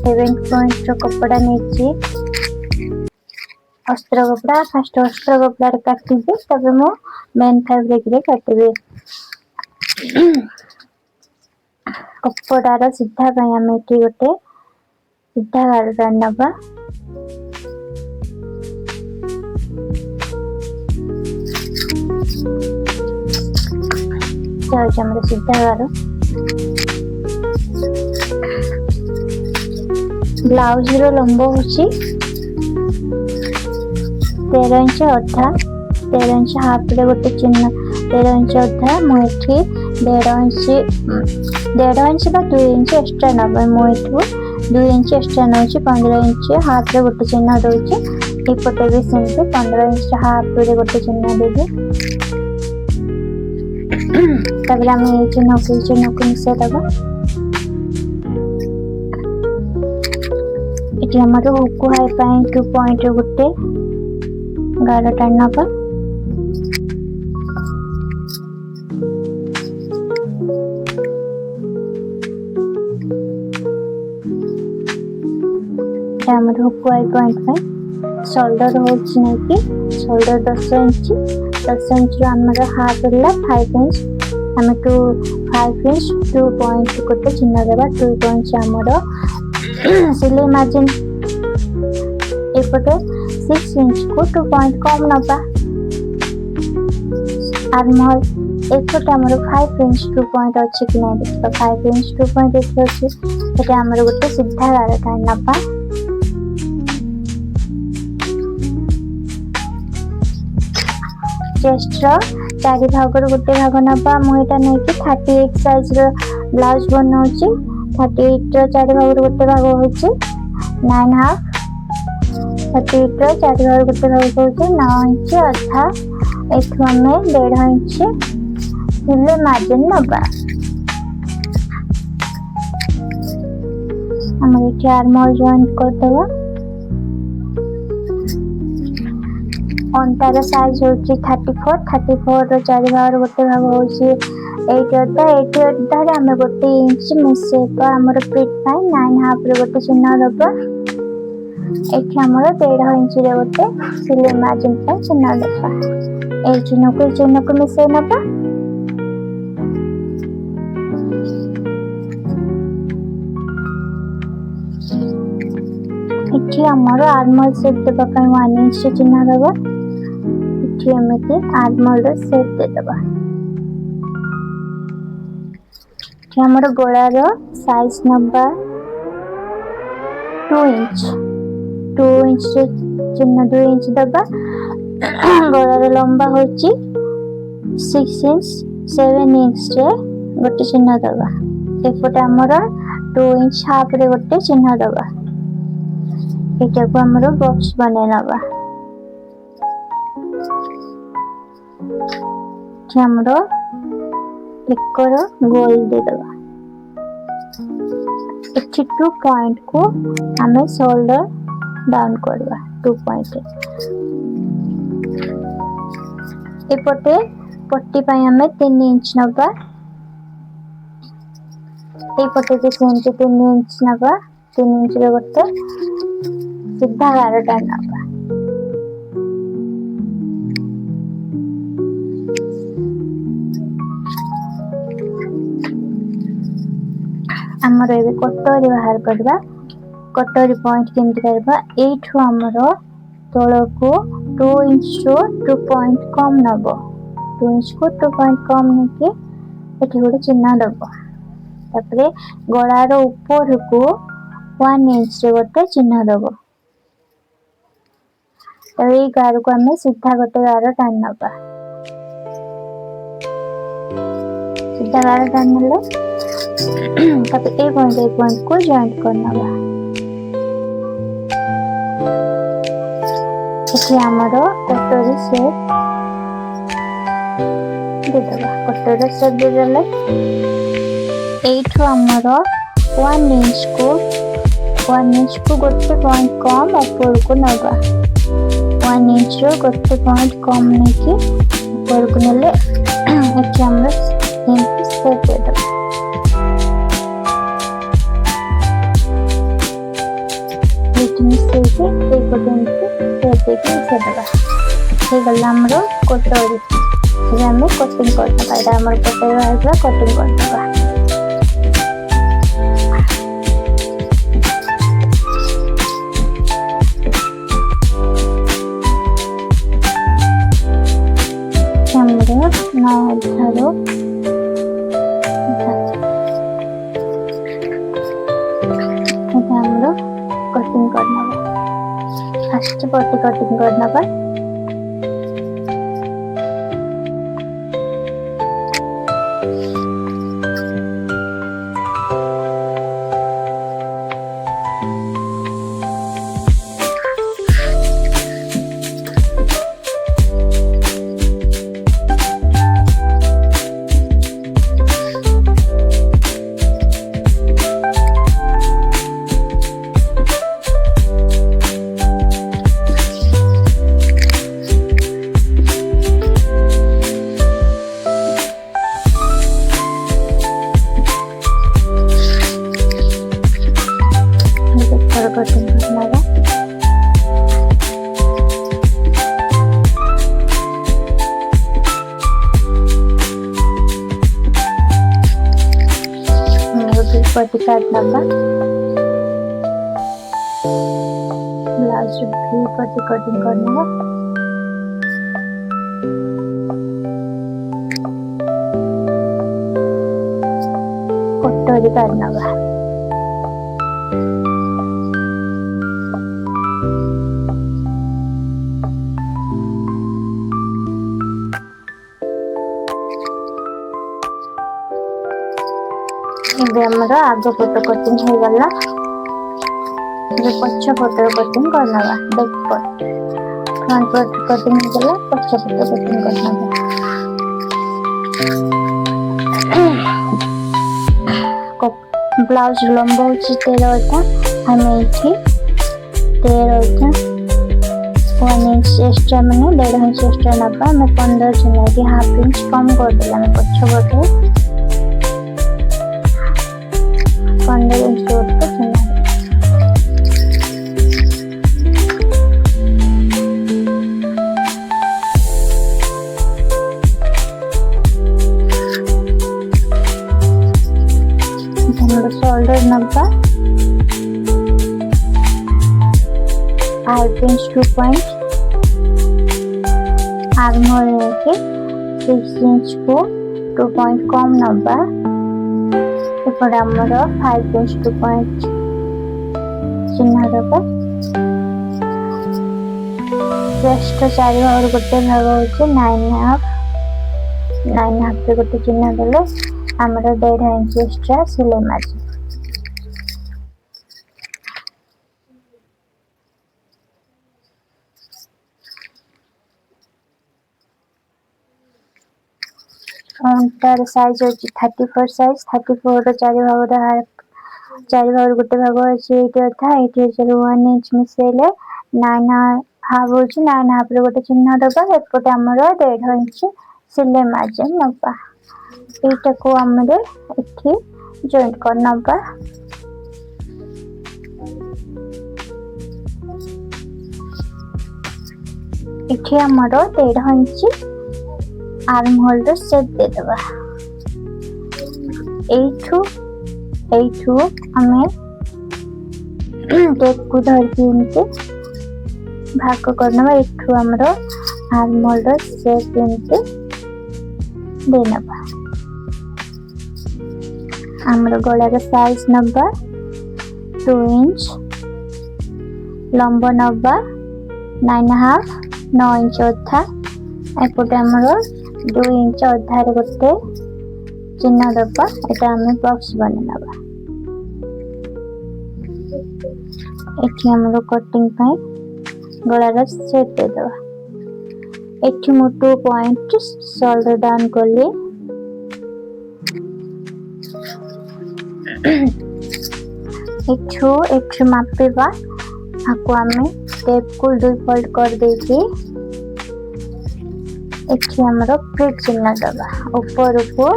7 point कपड़ा नहीं अस्त्र कपड़ा फास्ट अस्त्र कपड़ा काटिबे तब मो मेन फैब्रिक रे काटिबे कपड़ार सीधा आम ये गोटे सीधा गार नवा सीधा गार ब्लाउज रो लंब हो 13 इंच अधा 13 इंच हाफ रे गोटे चिन्ह 13 इंच अधा मुठी 1.5 इंच बा 2 इंच एक्स्ट्रा नब मुठू 2 इंच एक्स्ट्रा नौ 15 इंच हाफ रे गोटे चिन्ह दौचे एपटे भी सेमती 15 इंच हाफ रे गोटे चिन्ह देवी तब आम ये चिन्ह को मिसे दबा ये हुक हाई 2 पॉइंट गोटे गार टाण नवा हुक हाई पॉइंट शोल्डर हो शोल्डर 10 इंच हाफ है 5 इंच आम 5 इंच 2 पॉइंट गोटे चिन्ह देवा 2 पॉइंट आमर सिलाई मार्जिन एपटे 6 इंच को 2 पॉइंट कम नवा आर्महल एपटे आमर 5 इंच 2 पॉइंट अच्छी कि नहीं देखा 5 इंच 2 पॉइंट अच्छी ये आमर गोटे सीधा गार टाण नवा चेस्ट चारि भाग गोटे भाग नवा मुझे नहीं 38 साइज ब्लाउज बनाऊँ 38 चारि भाग गोटे भाग हो 9.5 38 चारि भाग गोटे भाग हो 9 इंच अधा एठू आम 1.5 इंच सिलाई मार्जिन नवा आम ये आर्महल जॉइन करदे अंटार साइज हो 34 रो चारि भाग गोटे भाग हो 8 अधा आम गोटे इंच मिसेबा आमर फिट 9.5 रे गोटे चिन्ह दबा ये आमर 1.5 इंच रे गोटे सिलाई मार्जिन चिन्ह दबा ए चिन्ह को मिसे नबा ये आमर आर्महल शेप देवाई 1 इंच चिन्ह दबा एमती आर्महल शेप देदबा हमर गोलार साइज नबा 2 इंच चिन्ह 2 इंच दबा गोलार लंबा हो 6 इंच 7 इंच रे गोटे चिन्ह दबा एपटे हमर 2 इंच हाफ रे गोटे चिन्ह दबा एटा को हमर बॉक्स बने नबा हमर एकर गोल दे दबा 2 पॉइंट को हमें शोल्डर डाउन करवा 2 पॉइंट एपटे पट्टी पाई हमें 3 इंच नबा एपटे भी सेमती 3 इंच नबा 3 इंच रे गोटे सीधा गार टाण नबा आमर ए कटोरी बाहर करवा कटोरी पॉइंट केमती करवा एठू आमर तल को 2 इंच 2 पॉइंट कम नब 2 इंच को 2 पॉइंट कम नहीं कि गोटे चिन्ह दब तापरे गलार ऊपर को 1 इंच रे गोटे चिन्ह दब तो ये गार को आम सीधा गोटे गार टाण नबा सीधा गार टाण नले तब ए पॉइंट को जॉइंट करना ये आमर कटोरी शेप देदबा कटोरी शेप देदेले एठू आमर 1 इंच को गोटे पॉइंट कम ऊपर को नबा 1 इंच रो गोटे पॉइंट कम नहीं कि ऊपर को नेले एठी आमर शेप देदबा पटे मिसेदे हो गला कटोरी आम कटिंग करदे कटोरी बाहर कटिंग करदे अधारो कटिंग करना फर्स्ट पट्टी कटिंग करना कटिंग करना पट्टी काटना ब्लाउज भी पट्टी कटिंग करना कटोरी काटना आग पट कटिंग हो गला पछ पट कटिंग करना बैक पट फ्रंट पट कटिंग हो गला पछ पट कटिंग करना ब्लाउज लंबा हो 13 हमें ये 13 1 इंच एक्स्ट्रा मैंने 1.5 इंच एक्स्ट्रा नबा मैं 15 चुनाई हाफ इंच कम कर देला मैं पछ पटे 15 इंच रोड पे चुना शोल्डर नब्बा 5 इंच 2 पॉइंट आर्म होल लेके 6 इंच को 2 पॉइंट कम नब्बा 5 इंच 2 पॉइंट चिन्ह दबा चेस्ट 4 भाग गोटे भाग होचे 9.5 पे गोटे चिन्ह देले हमरा 1.5 इंच एक्स्ट्रा सिलाई मार्जिन फ्रंटर साइज होची 34 साइज 34 रो 4 भाग गोटे भाग अछि एटा था 1 इंच मिसेले 9.5 होची 9.5 रे गोटे चिन्ह दबा एपटे हमरा 1.5 इंच सिलाई मार्जिन नबा एटा को हमरे इठी जॉइंट करना बा इठी हमरा 1.5 इंच आर्म होल रो सेट दे दबा एठू हमें टेप को धर के इनके भाग करना एठू हमरो आर्म होल रो सेट इनके देना बा हमरो गला रो साइज नंबर 2 इंच लंबा नंबर 9.5 9 इंच था एपटे हमरो 2 इंच अधारे गोटे चिन्ह दबा एटा हमें बॉक्स बनेनबा एठी हमरो कटिंग पाई गलार सेट दे दबा एठी मो 2 पॉइंट शोल्डर डाउन करले एठू मापेबा आको हमें टेप को 2 फोल्ड कर देके एठी हमरो प्रिट चिन्ह दबा ऊपर को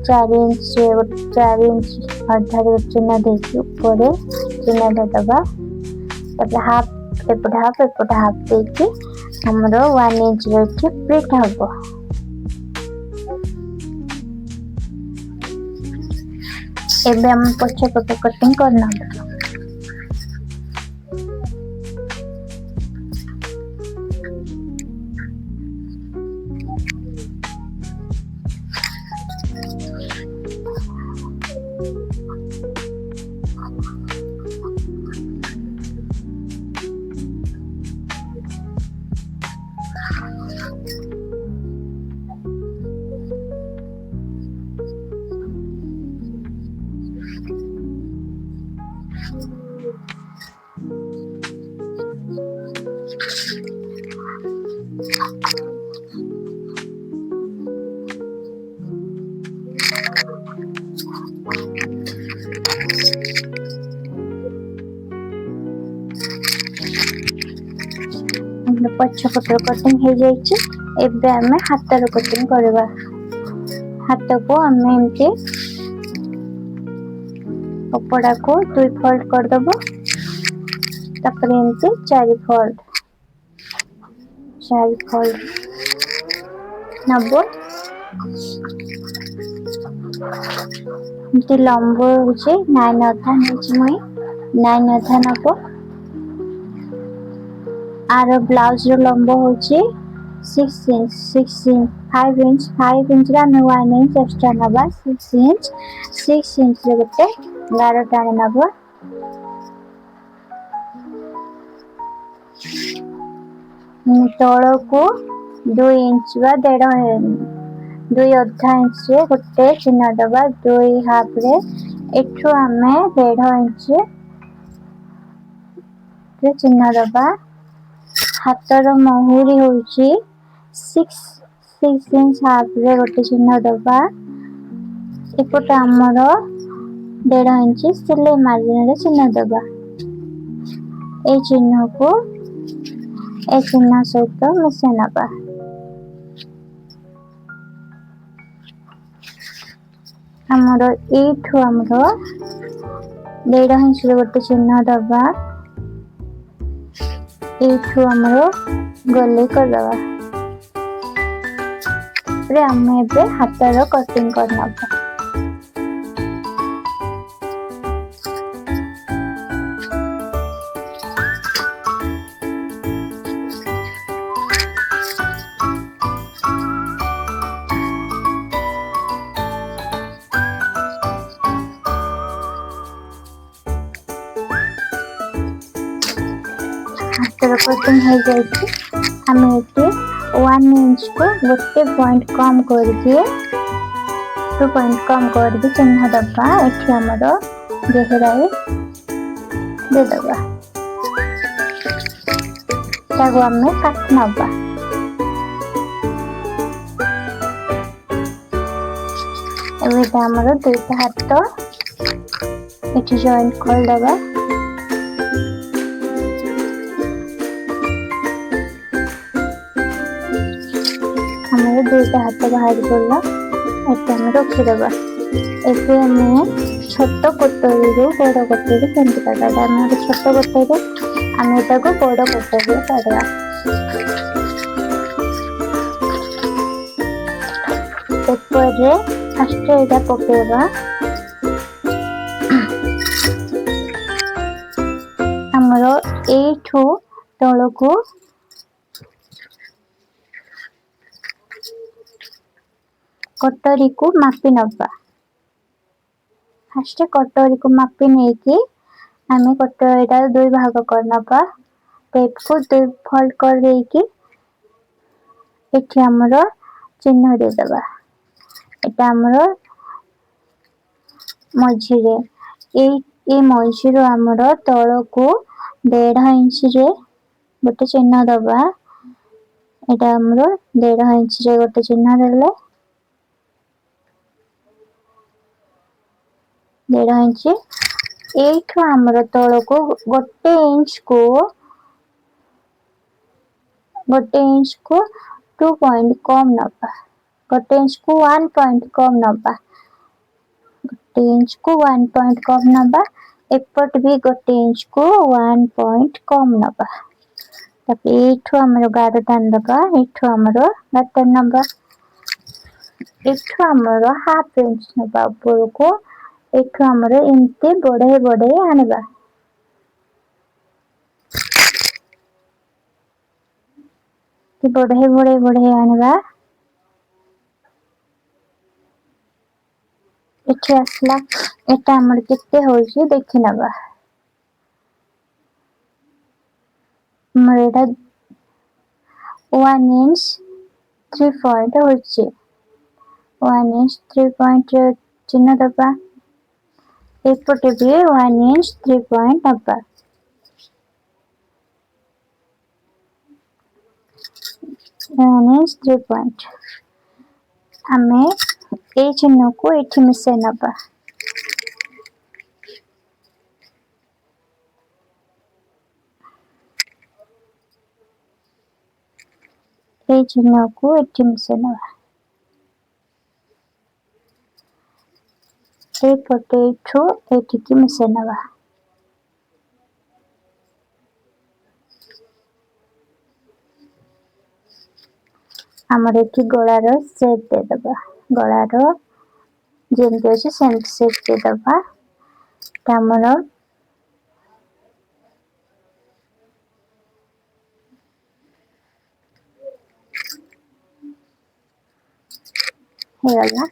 4 इंच अधारे चिन्ह देके ऊपर चिन्ह दबा तापर हाफ एपटे हाफ देकी हमरो 1 इंच रही प्रिंट हबो। एबे हम पछे पटे कटिंग करना। पछ पटर कटिंग हो जाइए। एबे हमें हाथ रो कटिंग करवा। हाथ को हमें एमती कपड़ा को 2 फोल्ड कर दबो, तापर एमती 4 फोल्ड नबो। एमती लंब होचे 9 अधा नेछि मई 9 अधा नबो। आर ब्लाउज रो लंब होचे 6 इंच 5 इंच रा में 1 इंच एक्स्ट्रा नबा 6 इंच रे गोटे गारो टाणी नबो। तଳ को 2 इंच बा 2 अधा इंच रे गोटे चिन्ह दबा। 2 हाफ रे एठो हमें 1.5 इंच रे चिन्ह दबा। हातर महुरी होची 6 इंच हाफ रे गोटे चिन्ह दबा। एपटे हमर 1.5 इंच सिलाई मार्जिन रे चिन्ह दबा। ए चिन्ह को ए चिन्ह सहित मिसे नबा। हमर एठो हमर 1.5 इंच रे गोटे चिन्ह दबा। एठो हमरो गले कर दबा। रे हमें बे हाथर कटिंग करना। हाथर कटिंग हो जाए। हमें ये 1 इंच को गोटे पॉइंट कम कर दिए 2 पॉइंट कम कर दी चिन्ह दबा। एठी हमर गहराई दे दबा। ताको हमें काट नबा। एबे हमर दुईटा हाथ एठी जॉइंट कर दबा। हमें दुईटा हाथ बाहर पड़ा एटा हम रखी दबा। एबे हमें छोट कोटरी रो बड़ कोटरी केमती काटा। हमें छोट कोटरी हमें एटा को बड़ कोटरी काटवा। पेपर रे फर्स्ट एटा पकेवा। हमरो एठो तळ को कटोरी को मापी नबा। फर्स्ट कटोरी को मापी नहीं कि हमें कटोरी 2 भाग कर नबा। टेप को 2 फोल्ड कर दे कि एठी हमरो चिन्ह दे दबा। एटा हमरो मझी रे ए मझी रो हमरो तळ को 1.5 इंच रे गोटे चिन्ह दबा। एटा हमरो 1.5 इंच रे गोटे चिन्ह देले 1.5 इंच। एठो हमरो तळ को गोटे इंच को 2 पॉइंट कम नबा। गोटे इंच को 1 पॉइंट कम नबा। गोटे इंच को 1 पॉइंट कम नबा। एपट भी 1 इंच को 1 पॉइंट कम नबा एठू आमर गार टान दबा एठू आमर गार नबा एठू आमर हाफ इंच नबा ऊपर को एठू आमर एमती बढ़े बढ़े आनिबा बढ़े बढ़े बढ़े आनिबा एठी आसला एटा हमर केते होउची देखि नबा हमर एटा 1 इंच 3 पॉइंट होउची 1 इंच 3 पॉइंट चिन्ह दबा एपटे भी 1 इंच 3 पॉइंट दबा 1 इंच 3 पॉइंट आमे ए चिन्ह को एठी मिसे नबा ए चिन्ह को एठी मिसे नबा ए पटे एठू एठी की मिसे नबा हमर एठी गळार शेप दे दबा गळार जेंते अछि सेंट शेप दे दबा हमर हेला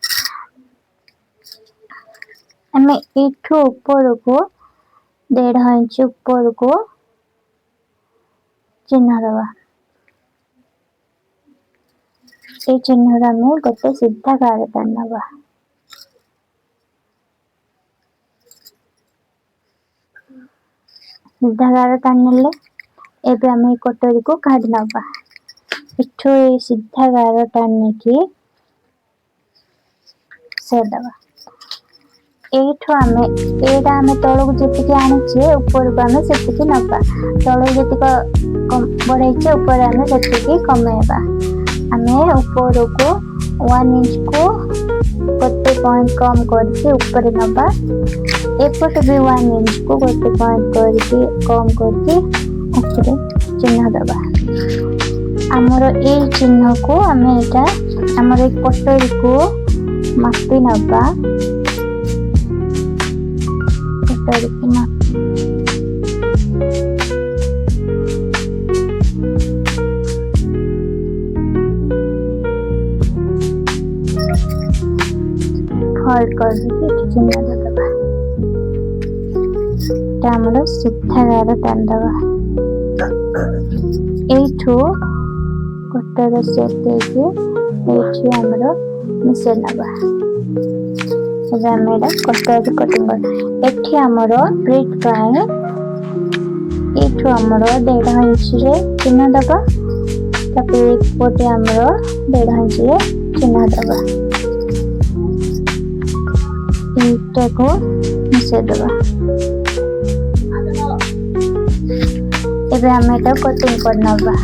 हमें एठू ऊपर को 1.5 इंच ऊपर को चिन्ह दबा ए चिन्ह में गोटे सीधा गार टान नबा सीधा गार टानले एबे हमें कटोरी को काढ नबा एठू ए सीधा गार टानने की से दबा एठू हमें एडा हमें तळक जति आने छे ऊपर को हमें सेति नबा तळक जति कम बढ़े छे ऊपर हमें सेति कमेबा हमें ऊपर को 1 इंच को गोटे पॉइंट कम करके ऊपर नबा एपट भी 1 इंच को गोटे पॉइंट करके कम करके ऊपर चिन्ह दबा हमर ए चिन्ह को हमें एटा हमर कटोरी को मापी नबा कटोरी को फोल्ड कर के चिन्ह दबा हमर सीधा गार टान दबा एठू कटर शेप देके एठी हमर मिसे नबा एबे हमरा कटर कटिंग कर एठी हमर ब्रेड पाए एठू हमर 1.5 इंच रे चिन्ह दबा तापर एक पोटे हमर 1.5 इंच रे चिन्ह दबा एटा को मिसे दबा एबे हम एटा कटिंग कर नबा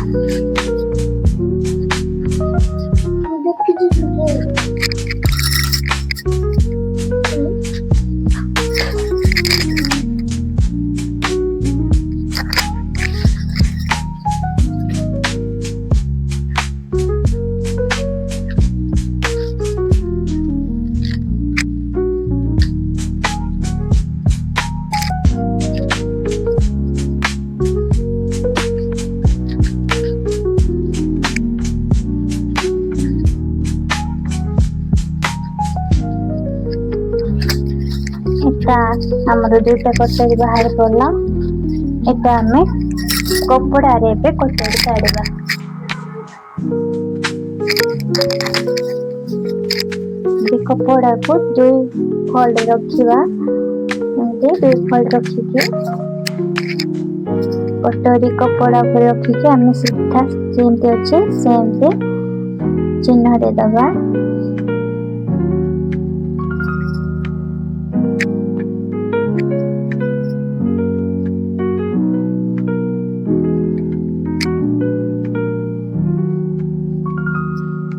हमर दुटा कटोरी बाहर पड़ला एटा हमें कपड़ा रे पे कटोरी काढबा ये कपड़ा को 2 फोल्ड रखिबा एमते 2 फोल्ड रखी के कटोरी कपड़ा पर रखी के हमें सीधा जेमते अछि सेमते चिन्ह दे दबा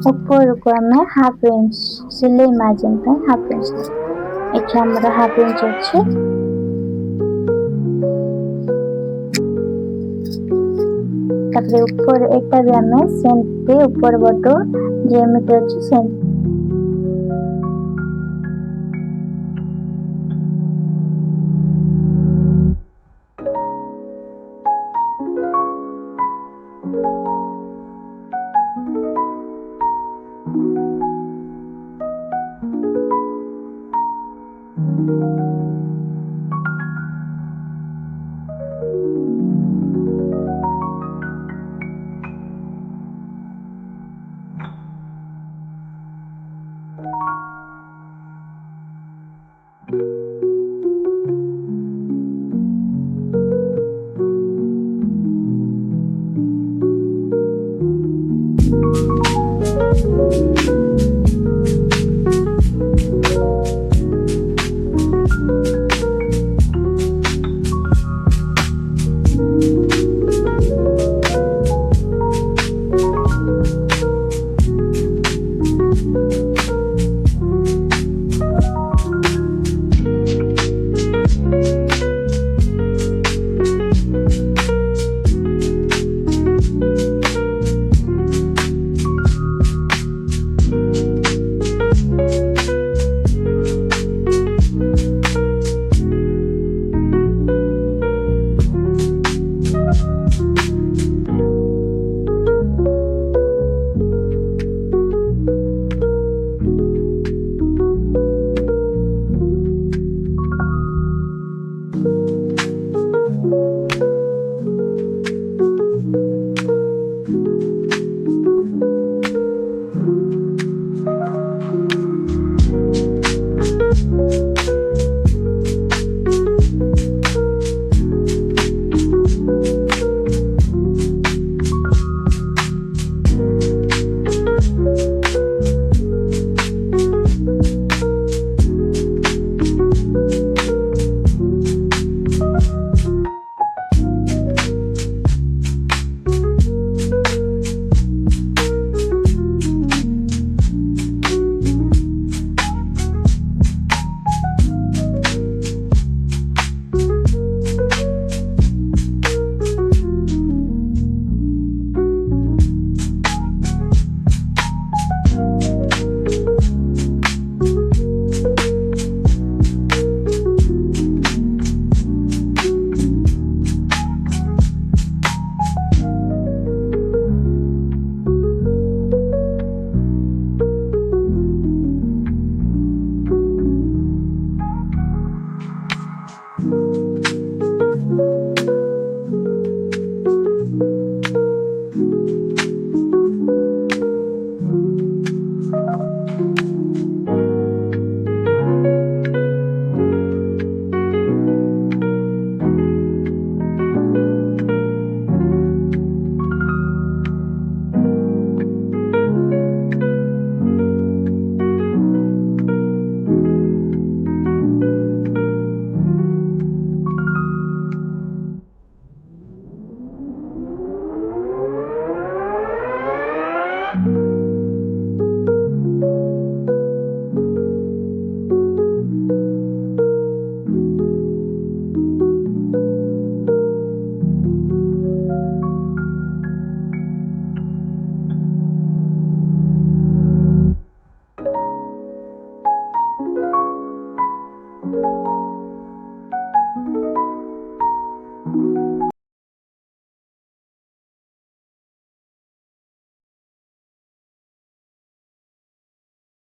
ऊपर को हमें हाफ इंच सिलाई मार्जिन पे हाफ इंच एटा हमर हाफ इंच अछि तापर ऊपर एटा भी हमें सेमती ऊपर बटो जेमिति अछि सेमती